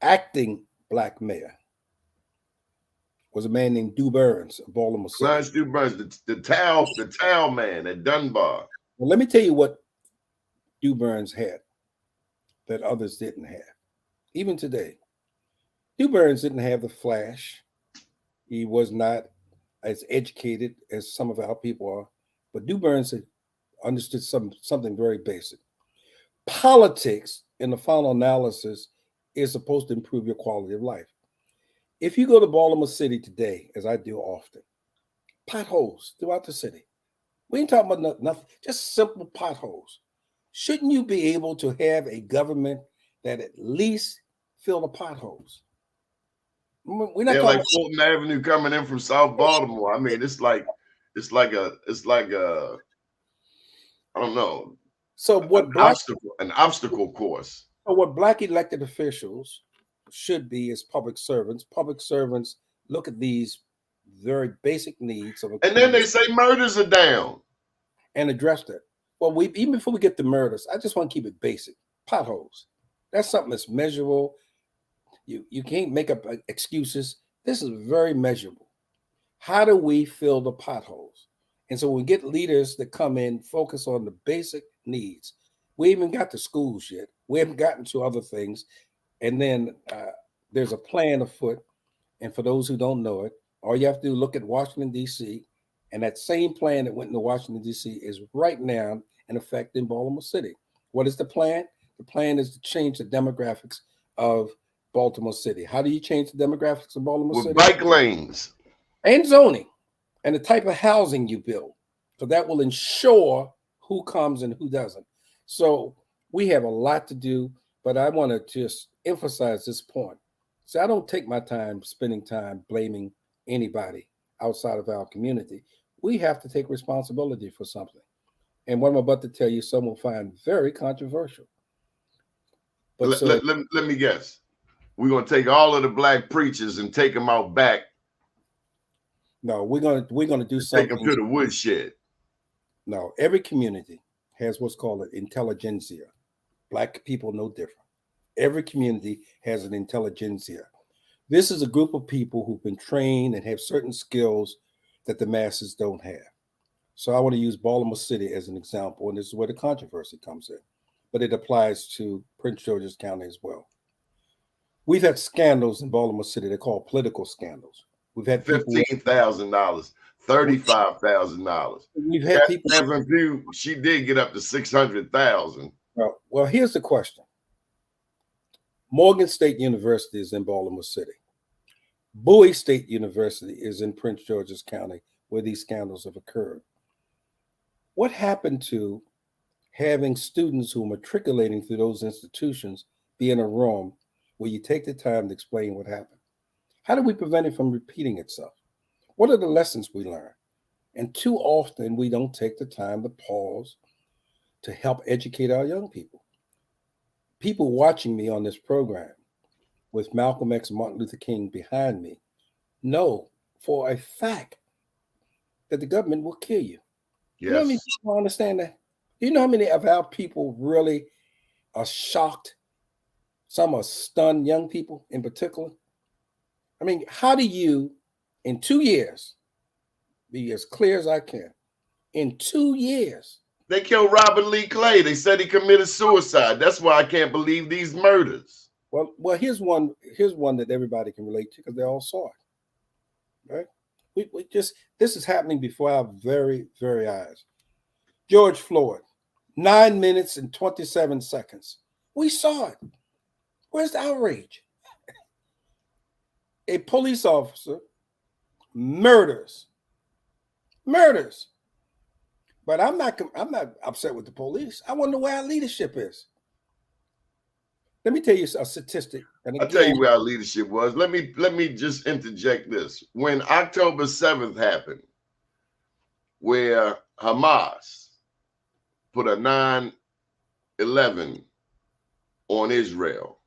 acting black mayor was a man named Dew Burns of Baltimore City. Clarence Dew Burns, the towel man at Dunbar. Well, let me tell you what Dew Burns had that others didn't have. Even today, Dew Burns didn't have the flash. He was not as educated as some of our people are, but Dew Burns had understood something very basic. Politics, in the final analysis, is supposed to improve your quality of life. If you go to Baltimore City today, as I do often, potholes throughout the city. We ain't talking about nothing, just simple potholes. Shouldn't you be able to have a government that at least fill the potholes? We're not like Fulton Avenue coming in from South Baltimore. I mean, it's like a I don't know. So what an obstacle course. So what black elected officials should be is public servants. Public servants look at these very basic needs of a and then they say murders are down and address that. Well, even before we get to murders, I just want to keep it basic. Potholes. That's something that's measurable. You can't make up excuses. This is very measurable. How do we fill the potholes? And so we get leaders that come in, focus on the basic needs. We haven't got to schools yet. We haven't gotten to other things. And then there's a plan afoot. And for those who don't know it, all you have to do is look at Washington, D.C., And that same plan that went into Washington, D.C. is right now in effect in Baltimore City. What is the plan? The plan is to change the demographics of Baltimore City. How do you change the demographics of Baltimore City? With bike lanes. And zoning and the type of housing you build. So that will ensure who comes and who doesn't. So we have a lot to do, but I want to just emphasize this point. So I don't take my time spending time blaming anybody outside of our community. We have to take responsibility for something. And what I'm about to tell you, some will find very controversial. But let me guess. We're going to take all of the black preachers and take them out back. No, we're going to do something. Take them to the woodshed. No, every community has what's called an intelligentsia. Black people no different. Every community has an intelligentsia. This is a group of people who've been trained and have certain skills that the masses don't have. So I want to use Baltimore City as an example, and this is where the controversy comes in. But it applies to Prince George's County as well. We've had scandals in Baltimore City. They're called political scandals. We've had $15,000, $35,000. We've had people. She did get up to $600,000. Well, here's the question. Morgan State University is in Baltimore City. Bowie State University is in Prince George's County, where these scandals have occurred. What happened to having students who are matriculating through those institutions be in a room where you take the time to explain what happened? How do we prevent it from repeating itself? What are the lessons we learn? And too often we don't take the time to pause to help educate our young people. People watching me on this program with Malcolm X and Martin Luther King behind me know for a fact that the government will kill you. Yes. You know how many people understand that? You know how many of our people really are shocked? Some are stunned, young people in particular. I mean, how do you, in 2 years, be as clear as I can, in 2 years? They killed Robert Lee Clay. They said he committed suicide. That's why I can't believe these murders. Well, here's one that everybody can relate to because they all saw it. Right? We just, this is happening before our very, very eyes. George Floyd, 9 minutes and 27 seconds. We saw it. Where's the outrage? A police officer murders. But I'm not upset with the police. I wonder where our leadership is. Let me tell you a statistic. I'll tell you where our leadership was. Let me just interject this. When October 7th happened, where Hamas put a 9/11 on Israel,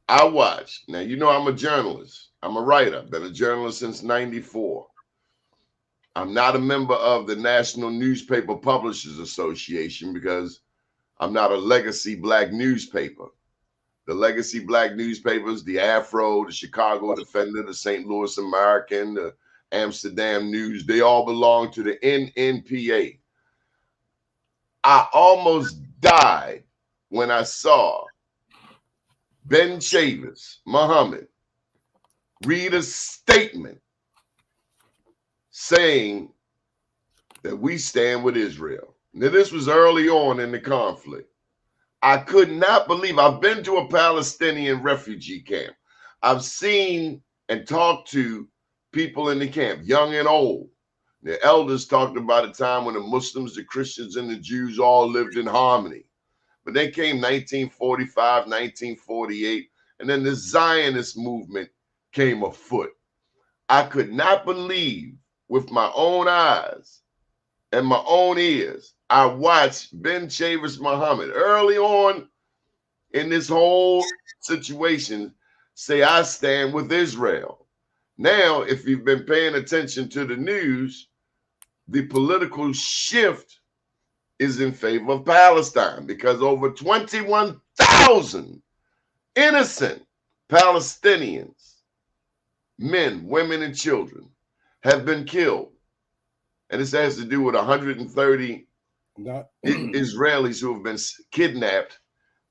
I watched. Now, you know I'm a journalist. I'm a writer. I've been a journalist since '94. I'm not a member of the National Newspaper Publishers Association because I'm not a legacy black newspaper. The legacy black newspapers, the Afro, the Chicago Defender, the St. Louis American, the Amsterdam News, they all belong to the NNPA. I almost died when I saw Ben Chavis Muhammad read a statement saying that we stand with Israel. Now, this was early on in the conflict. I could not believe. I've been to a Palestinian refugee camp. I've seen and talked to people in the camp, young and old. The elders talked about a time when the Muslims, the Christians, and the Jews all lived in harmony. But then came 1945, 1948, and then the Zionist movement came afoot. I could not believe with my own eyes and my own ears. I watched Ben Chavis Muhammad early on in this whole situation say, I stand with Israel. Now, if you've been paying attention to the news, the political shift is in favor of Palestine because over 21,000 innocent Palestinians, men, women, and children, have been killed. And this has to do with 130 Israelis who have been kidnapped.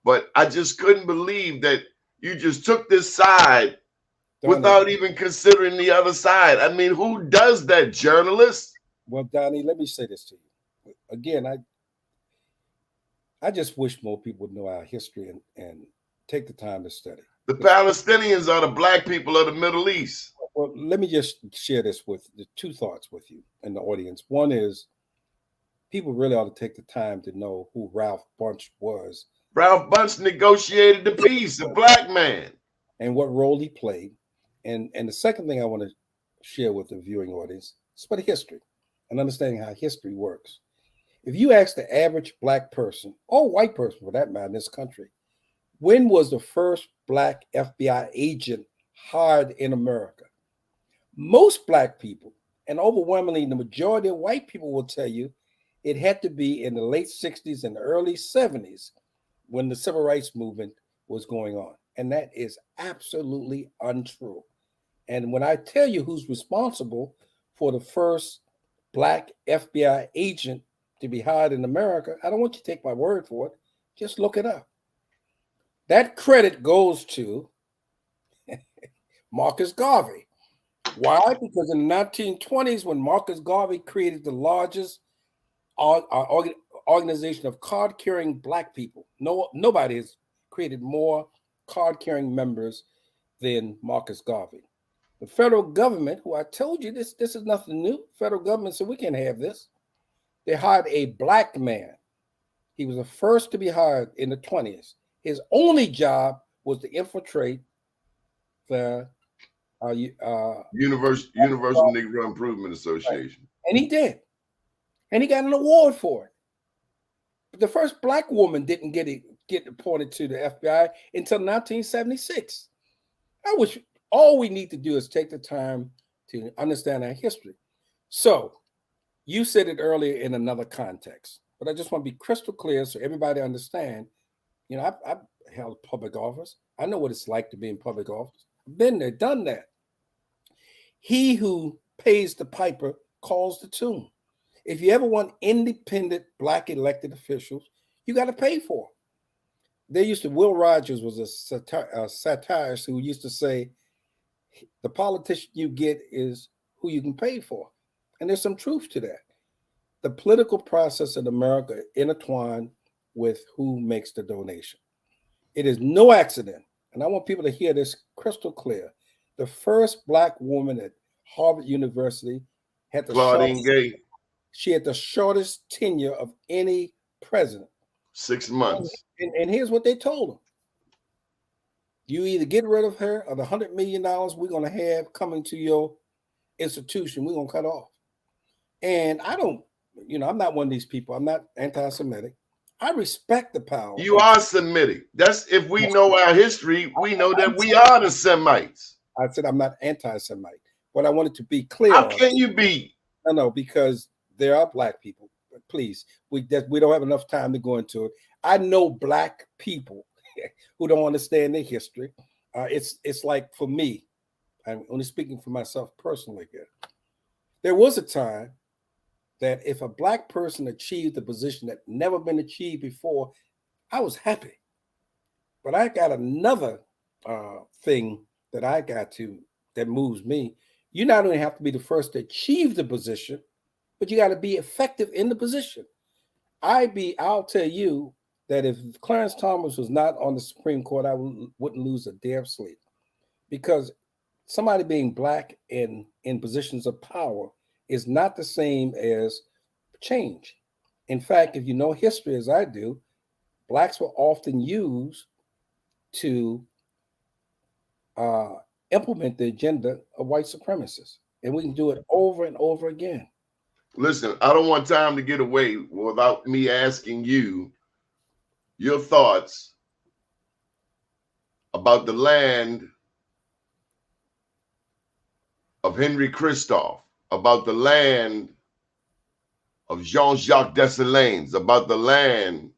But I just couldn't believe that you just took this side without even considering the other side. I mean, who does that, journalists? Well, Donnie, let me say this to you. Again, I just wish more people would know our history and take the time to study. The Palestinians are the black people of the Middle East. Well, let me just share this with the two thoughts with you and the audience. One is people really ought to take the time to know who Ralph Bunche was. Ralph Bunche negotiated the peace, a black man. And what role he played. And the second thing I want to share with the viewing audience is about history and understanding how history works. If you ask the average black person, or white person for that matter in this country, when was the first black FBI agent hired in America? Most black people, and overwhelmingly the majority of white people, will tell you it had to be in the late 60s and early 70s when the civil rights movement was going on. And that is absolutely untrue. And when I tell you who's responsible for the first black FBI agent to be hired in America, I don't want you to take my word for it. Just look it up. That credit goes to Marcus Garvey. Why? Because in the 1920s, when Marcus Garvey created the largest organization of card-carrying black people, nobody has created more card-carrying members than Marcus Garvey. The federal government, who I told you this is nothing new. Federal government said we can't have this. They hired a black man. He was the first to be hired in the 20s. His only job was to infiltrate the Universal Negro Improvement Association. Right. And he did. And he got an award for it. But the first black woman didn't get appointed to the FBI until 1976. I wish all we need to do is take the time to understand our history. So you said it earlier in another context, but I just want to be crystal clear so everybody understand. You know, I've held public office. I know what it's like to be in public office. I've been there, done that. He who pays the piper calls the tune. If you ever want independent black elected officials, you got to pay for them. Will Rogers was a satirist who used to say, the politician you get is who you can pay for. And there's some truth to that. The political process in America intertwined with who makes the donation. It is no accident, and I want people to hear this crystal clear. The first black woman at Harvard University had she had the shortest tenure of any president. 6 months. And here's what they told him. You either get rid of her or the $100 million we're going to have coming to your institution, we're going to cut off. And I'm not one of these people. I'm not anti-Semitic. I respect the power. You are Semitic. That's if we know our history, we know that we are the Semites. I said I'm not anti-Semite. What I wanted to be clear. How can you be? No, because there are black people. Please, we don't have enough time to go into it. I know black people who don't understand their history. It's like for me, I'm only speaking for myself personally here. There was a time that if a black person achieved a position that never been achieved before, I was happy. But I got another thing that moves me. You not only have to be the first to achieve the position, but you got to be effective in the position. I'll tell you that if Clarence Thomas was not on the Supreme Court, I wouldn't lose a damn sleep, because somebody being black in positions of power is not the same as change. In fact, if you know history as I do, blacks were often used to implement the agenda of white supremacists. And we can do it over and over again. Listen, I don't want time to get away without me asking you your thoughts about the land of Henry Christophe, about the land of Jean-Jacques Dessalines, about the land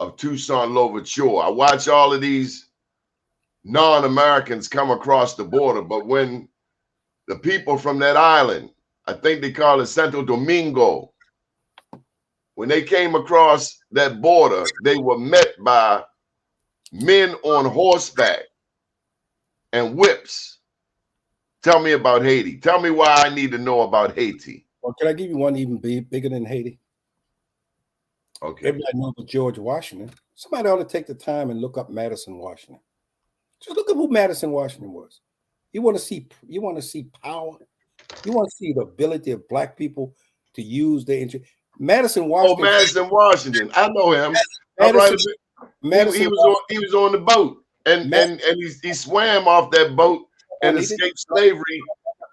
of Toussaint Louverture. I watch all of these non-Americans come across the border, but when the people from that island, I think they call it Santo Domingo, when they came across that border, they were met by men on horseback and whips. Tell me about Haiti. Tell me why I need to know about Haiti. Well, can I give you one even bigger than Haiti? Okay. Everybody knows George Washington. Somebody ought to take the time and look up Madison Washington. Just look at who Madison Washington was. You want to see power. You want to see the ability of Black people to use their interest. Madison Washington. Oh, Madison Washington. I know him. He was on the boat and he swam off that boat and escaped slavery.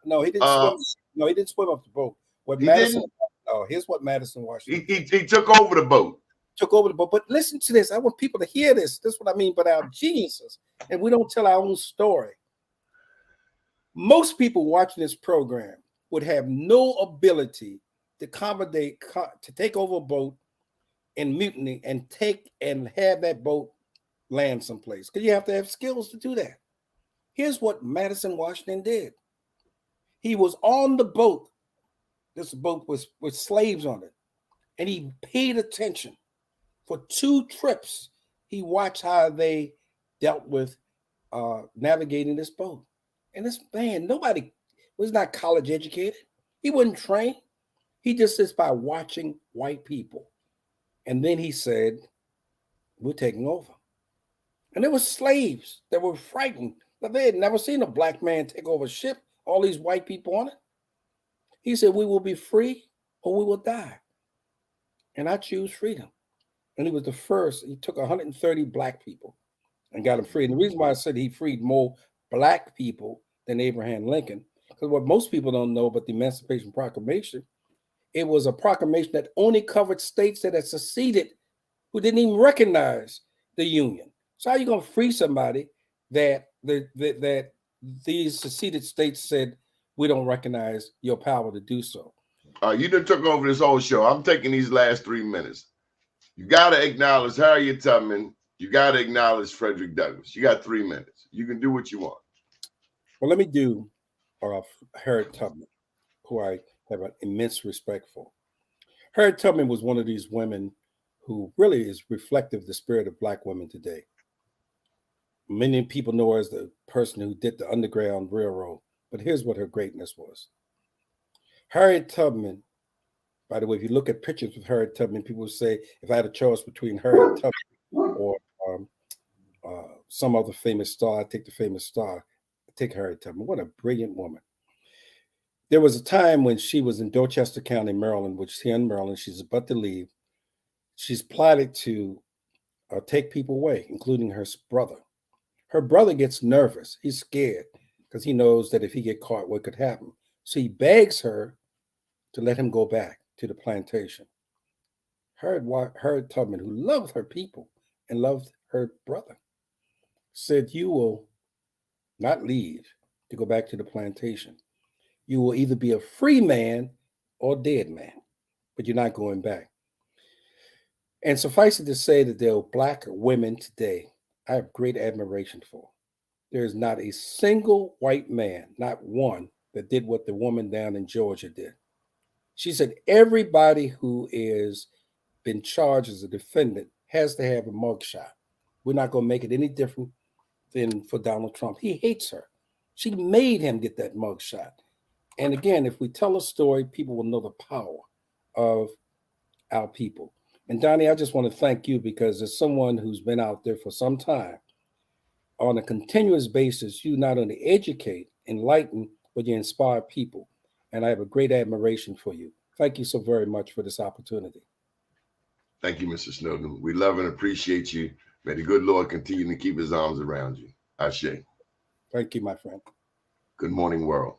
No, he didn't swim. No, he didn't swim off the boat. Here's what Madison Washington. He took over the boat. Took over the boat. But listen to this. I want people to hear this. This is what I mean by our geniuses. And we don't tell our own story. Most people watching this program would have no ability to take over a boat and mutiny and have that boat land someplace, because you have to have skills to do that. Here's what Madison Washington did. He was on the boat. This boat was with slaves on it, and he paid attention for 2 trips. He watched how they dealt with navigating this boat. And this man, nobody was not college educated. He wasn't trained. He just sits by watching white people. And then he said, we're taking over. And there were slaves that were frightened, but they had never seen a Black man take over a ship, all these white people on it. He said, we will be free or we will die. And I choose freedom. And he was the first. He took 130 Black people and got them free. And the reason why I said he freed more Black people than Abraham Lincoln, because what most people don't know about the Emancipation Proclamation, it was a proclamation that only covered states that had seceded, who didn't even recognize the Union. So how are you going to free somebody that these seceded states said, we don't recognize your power to do so? You done took over this whole show. I'm taking these last 3 minutes. You got to acknowledge Harriet Tubman. You got to acknowledge Frederick Douglass. You got 3 minutes. You can do what you want. Well, let me do Harriet Tubman, who I have an immense respect for. Harriet Tubman was one of these women who really is reflective of the spirit of Black women today. Many people know her as the person who did the Underground Railroad, but here's what her greatness was. Harriet Tubman, by the way, if you look at pictures of Harriet Tubman, people say, if I had a choice between Harriet Tubman or some other famous star, I'd take the famous star. I'd take Harriet Tubman. What a brilliant woman. There was a time when she was in Dorchester County, Maryland, which is here in Maryland. She's about to leave. She's plotted to take people away, including her brother. Her brother gets nervous. He's scared because he knows that if he get caught, what could happen? So he begs her to let him go back to the plantation. Harriet Tubman, who loved her people and loved her brother, said, you will not leave to go back to the plantation. You will either be a free man or a dead man, but you're not going back. And suffice it to say that there are Black women today I have great admiration for. There is not a single white man, not one, that did what the woman down in Georgia did. She said everybody who is been charged as a defendant has to have a mugshot. We're not going to make it any different than for Donald Trump. He hates her. She made him get that mugshot. And again, if we tell a story, people will know the power of our people. And Donnie, I just want to thank you, because as someone who's been out there for some time, on a continuous basis, you not only educate, enlighten, but you inspire people. And I have a great admiration for you. Thank you so very much for this opportunity. Thank you, Mr. Snowden. We love and appreciate you. May the good Lord continue to keep his arms around you. Ashe. Thank you, my friend. Good morning, world.